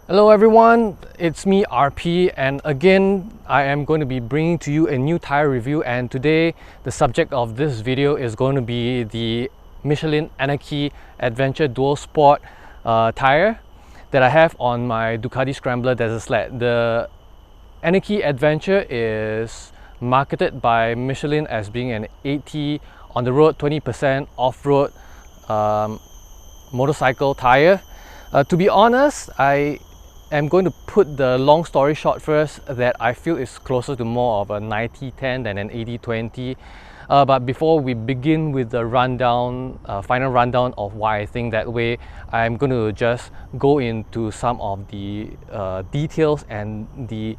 Hello everyone, it's me RP, and again I am going to be bringing to you a new tire review. And today the subject of this video is going to be the Michelin Anakee Adventure Dual Sport tire that I have on my Ducati Scrambler Desert Sled. The Anakee Adventure is marketed by Michelin as being an 80 on the road, 20% off-road motorcycle tire. To be honest, I'm going to put the long story short first, that I feel is closer to more of a 90-10 than an 80-20. But before we begin with the rundown, final rundown of why I think that way, I'm going to just go into some of the details and the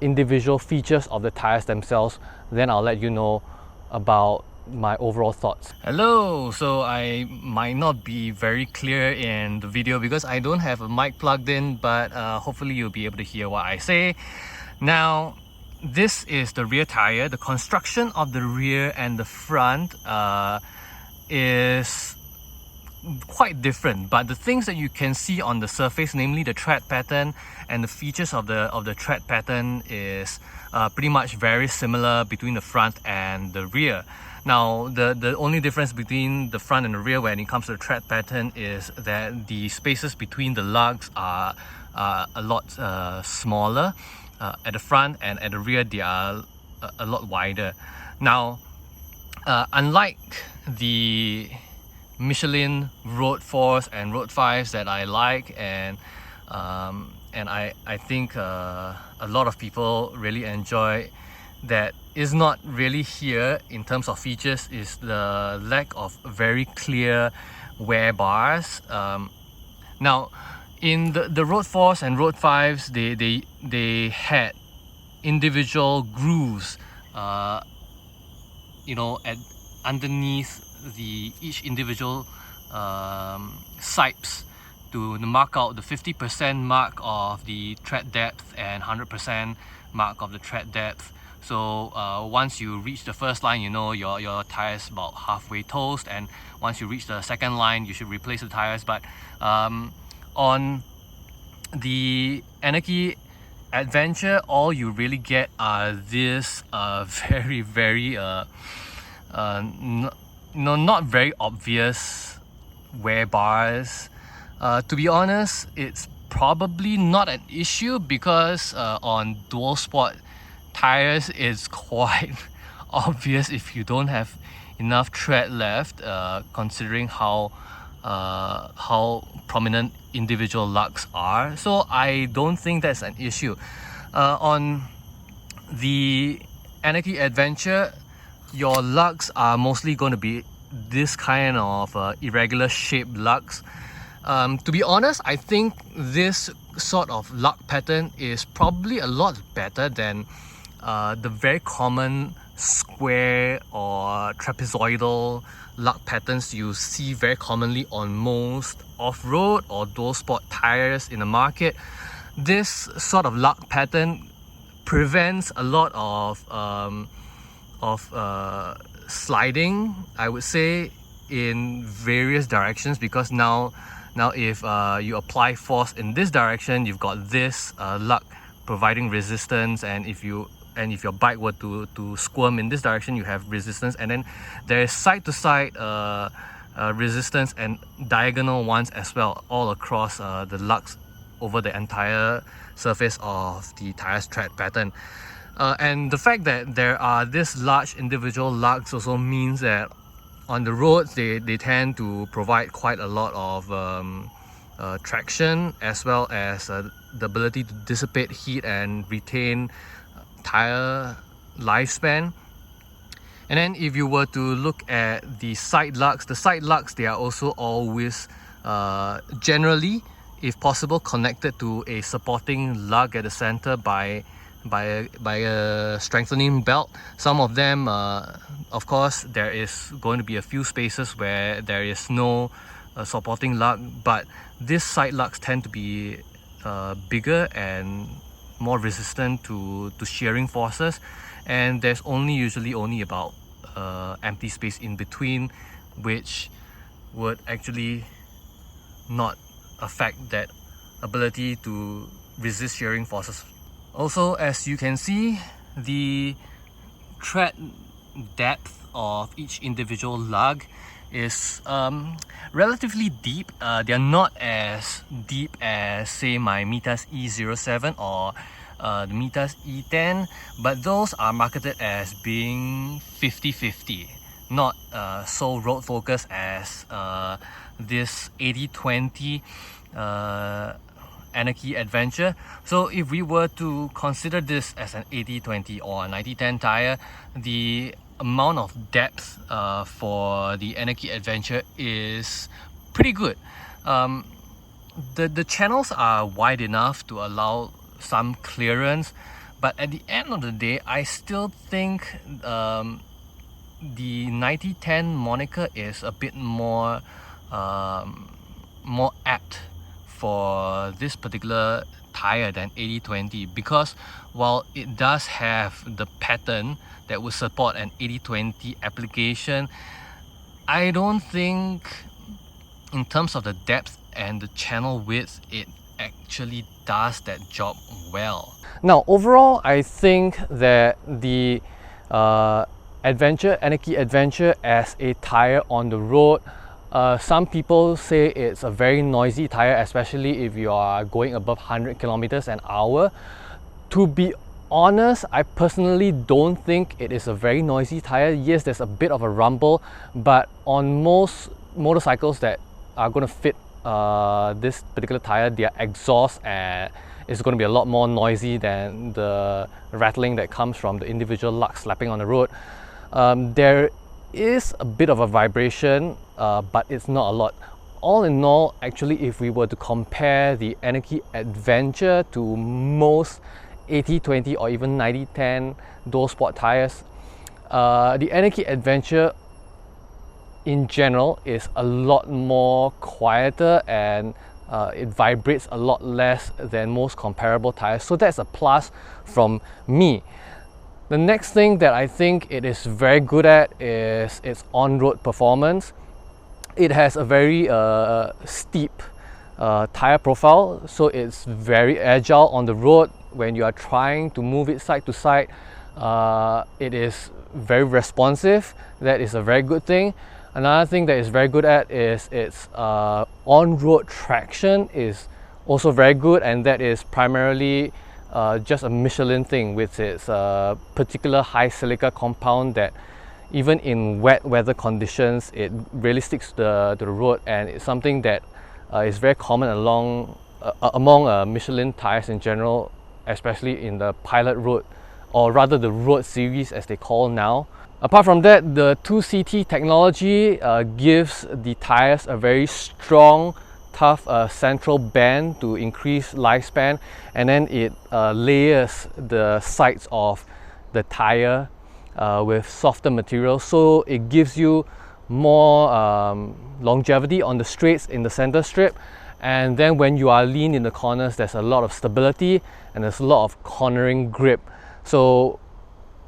individual features of the tires themselves. Then I'll let you know about my overall thoughts. Hello, so I might not be very clear in the video because I don't have a mic plugged in, but hopefully you'll be able to hear what I say. Now, this is the rear tire. The construction of the rear and the front is quite different, but the things that you can see on the surface, namely the tread pattern and the features of the tread pattern, is pretty much very similar between the front and the rear. Now, the only difference between the front and the rear when it comes to the tread pattern is that the spaces between the lugs are a lot smaller at the front, and at the rear they are a lot wider. Now, unlike the Michelin Road 4s and Road 5s that I like, and I think a lot of people really enjoy, that is not really here in terms of features, is the lack of very clear wear bars. Now, in the Road 4s and Road 5s, they had individual grooves, you know, underneath each individual sipes to mark out the 50% mark of the tread depth and 100% mark of the tread depth. So once you reach the first line, you know your tires about halfway toast, and once you reach the second line, you should replace the tires. But on the Anakee Adventure, all you really get are this very not very obvious wear bars. To be honest, it's probably not an issue because on dual sport tires it's quite obvious if you don't have enough tread left, considering how prominent individual lugs are. So I don't think that's an issue. On the Anakee Adventure, your lugs are mostly going to be this kind of irregular shaped lugs. To be honest, I think this sort of lug pattern is probably a lot better than the very common square or trapezoidal lug patterns you see very commonly on most off-road or dual sport tires in the market. This sort of lug pattern prevents a lot of sliding, I would say, in various directions, because now if you apply force in this direction, you've got this lug providing resistance, and if your bike were to squirm in this direction, you have resistance, and then there's side-to-side resistance and diagonal ones as well, all across the lugs over the entire surface of the tire's tread pattern. And the fact that there are this large individual lugs also means that on the roads they tend to provide quite a lot of traction, as well as the ability to dissipate heat and retain tire lifespan. And then if you were to look at the side lugs, they are also always generally, if possible, connected to a supporting lug at the center by a strengthening belt. Some of them, of course, there is going to be a few spaces where there is no supporting lug, but these side lugs tend to be bigger and more resistant to shearing forces, and there's usually only about empty space in between, which would actually not affect that ability to resist shearing forces. Also, as you can see, the tread depth of each individual lug is relatively deep. They are not as deep as, say, my Mitas E07 or the Mitas E10, but those are marketed as being 50-50, not so road focused as this 80-20 Anakee Adventure. So if we were to consider this as an 80-20 or a 90-10 tire, the amount of depth for the Anakee Adventure is pretty good. The channels are wide enough to allow some clearance, but at the end of the day, I still think the 90-10 moniker is a bit more apt for this particular tire than 80-20, because while it does have the pattern that would support an 80-20 application, I don't think in terms of the depth and the channel width it actually does that job well. Now overall, I think that the Anakee Adventure as a tire on the road, some people say it's a very noisy tire, especially if you are going above 100 kilometers an hour. To be honest, I personally don't think it is a very noisy tire. Yes, there's a bit of a rumble, but on most motorcycles that are going to fit this particular tire, their exhaust is going to be a lot more noisy than the rattling that comes from the individual lugs slapping on the road. There is a bit of a vibration, but it's not a lot. All in all, actually, if we were to compare the Anakee Adventure to most 80-20 or even 90-10 dual sport tires, the Anakee Adventure in general is a lot more quieter and it vibrates a lot less than most comparable tires. So that's a plus from me. The next thing that I think it is very good at is its on-road performance. It has a very steep tire profile, so it's very agile on the road. When you are trying to move it side to side, it is very responsive. That is a very good thing. Another thing that it's very good at is its on-road traction is also very good, and that is primarily just a Michelin thing with its particular high silica compound that even in wet weather conditions it really sticks to the road, and it's something that is very common among Michelin tires in general, especially in the pilot road, or rather the road series as they call now. Apart from that, the 2CT technology gives the tires a very strong, tough central band to increase lifespan, and then it layers the sides of the tire with softer material, so it gives you more longevity on the straights in the center strip, and then when you are lean in the corners, there's a lot of stability and there's a lot of cornering grip. So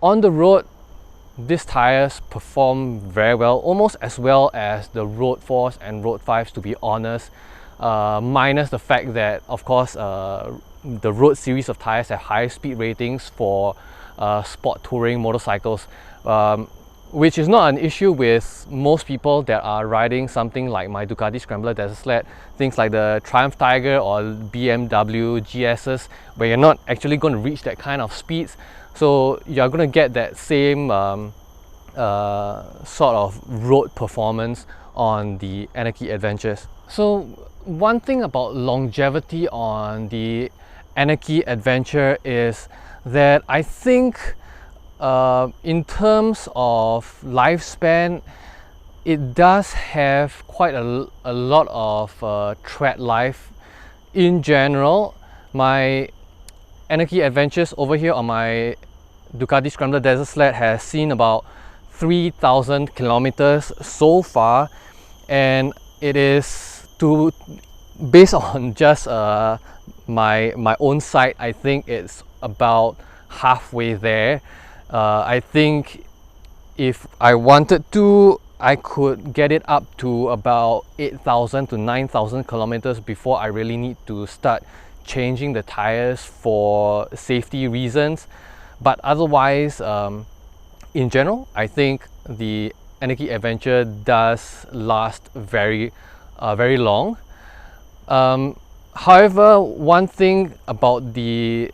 on the road, these tires perform very well, almost as well as the Road 4s and Road 5s, to be honest, minus the fact that, of course, the road series of tires have high speed ratings for sport touring motorcycles, which is not an issue with most people that are riding something like my Ducati Scrambler Desert Sled, things like the Triumph Tiger or BMW GSs, where you're not actually going to reach that kind of speeds. So you're going to get that same sort of road performance on the Anakee Adventures. So one thing about longevity on the Anakee Adventure is that I think in terms of lifespan, it does have quite a lot of tread life in general. My Anakee Adventures over here on my Ducati Scrambler Desert Sled has seen about 3,000 kilometers so far, and it is based on just my own site, I think it's about halfway there. I think if I wanted to, I could get it up to about 8,000 to 9,000 kilometers before I really need to start changing the tires for safety reasons. But otherwise, in general, I think the Anakee Adventure does last very long. However, one thing about the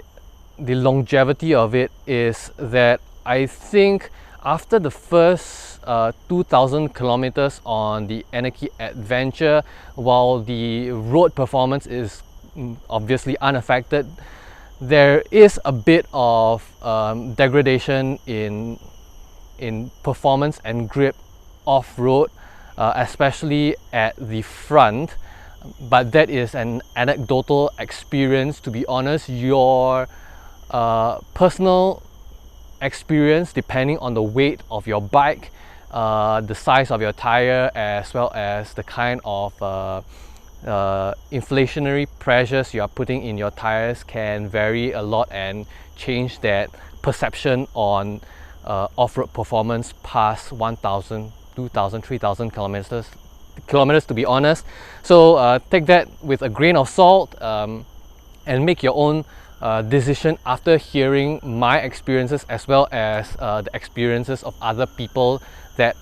longevity of it is that I think after the first 2,000 kilometers on the Anakee Adventure, while the road performance is obviously unaffected, there is a bit of degradation in performance and grip off-road, especially at the front. But that is an anecdotal experience. To be honest, your personal experience, depending on the weight of your bike, the size of your tire, as well as the kind of inflationary pressures you are putting in your tires, can vary a lot and change that perception on off-road performance past 1,000, 2,000, 3,000 kilometers, to be honest. So take that with a grain of salt, and make your own decision after hearing my experiences, as well as the experiences of other people that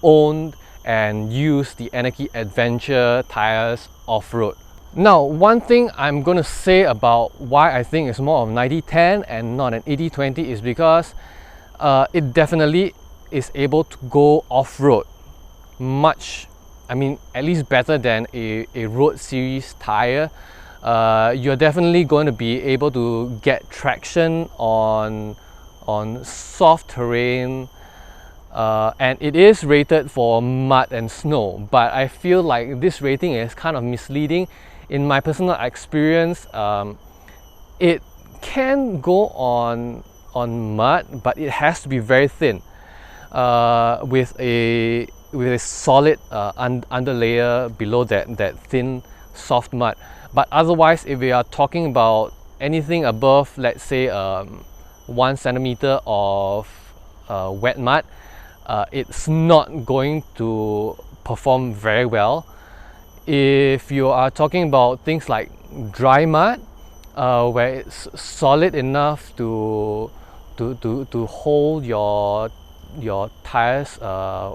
owned and use the Anakee Adventure tires off-road. Now, one thing I'm going to say about why I think it's more of 90-10 and not an 80-20 is because it definitely is able to go off-road much, I mean, at least better than a road series tire. You're definitely going to be able to get traction on soft terrain, and it is rated for mud and snow, but I feel like this rating is kind of misleading. In my personal experience, it can go on mud, but it has to be very thin, with a solid underlayer below that thin soft mud. But otherwise, if we are talking about anything above, let's say 1 centimeter of wet mud, it's not going to perform very well. If you are talking about things like dry mud, where it's solid enough to hold your tires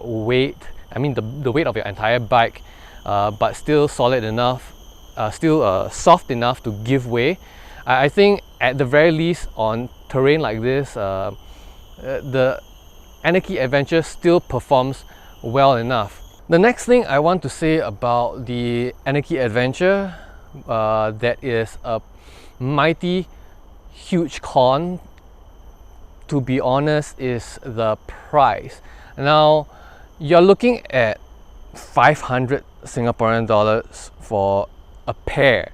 weight, I mean the weight of your entire bike, but still solid enough, still soft enough to give way, I think at the very least on terrain like this, the Anakee Adventure still performs well enough. The next thing I want to say about the Anakee Adventure, that is a mighty huge con, to be honest, is the price. Now, you're looking at 500 Singaporean dollars for a pair.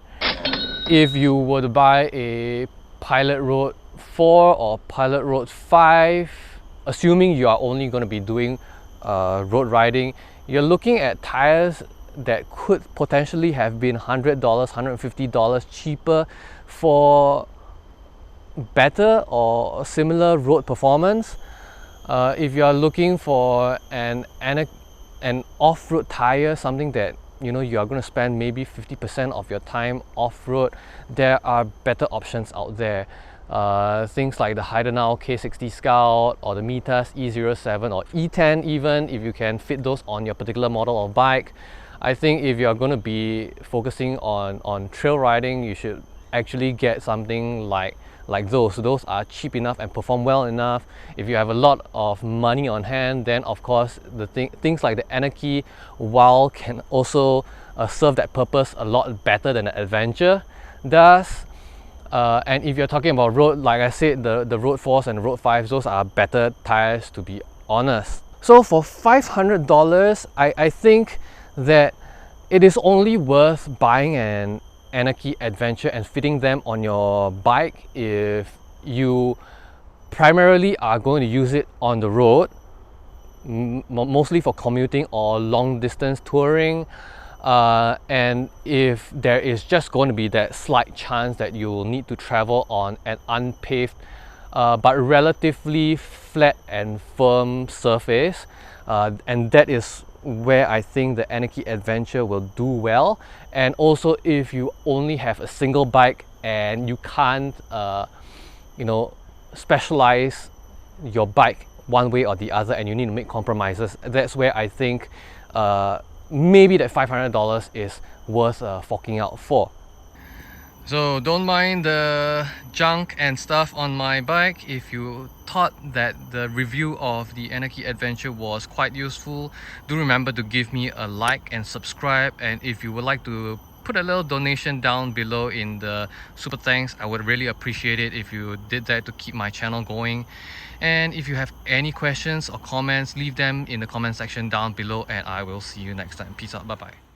If you were to buy a Pilot Road 4 or Pilot Road 5, assuming you are only going to be doing road riding, you're looking at tires that could potentially have been $100, $150 cheaper for better or similar road performance. If you are looking for an off-road tire, something that you know you are going to spend maybe 50% of your time off-road, there are better options out there. Things like the Heidenau K60 Scout or the Mitas E07 or E10, even if you can fit those on your particular model of bike. I think if you are going to be focusing on trail riding, you should actually get something like those. Those are cheap enough and perform well enough. If you have a lot of money on hand, then of course the things like the Anakee Wild can also serve that purpose a lot better than the Adventure does. And if you're talking about road, like I said, the Road 4s and Road 5s, those are better tires, to be honest. So for $500, I think that it is only worth buying an Anakee Adventure and fitting them on your bike if you primarily are going to use it on the road, mostly for commuting or long distance touring. And if there is just going to be that slight chance that you will need to travel on an unpaved but relatively flat and firm surface, and that is where I think the Anakee Adventure will do well. And also, if you only have a single bike and you can't you know, specialize your bike one way or the other, and you need to make compromises, that's where I think maybe that $500 is worth forking out for. So don't mind the junk and stuff on my bike. If you thought that the review of the Anakee Adventure was quite useful, do remember to give me a like and subscribe. And if you would like to put a little donation down below in the super thanks, I would really appreciate it if you did that to keep my channel going. And if you have any questions or comments, leave them in the comment section down below, and I will see you next time. Peace out. Bye bye.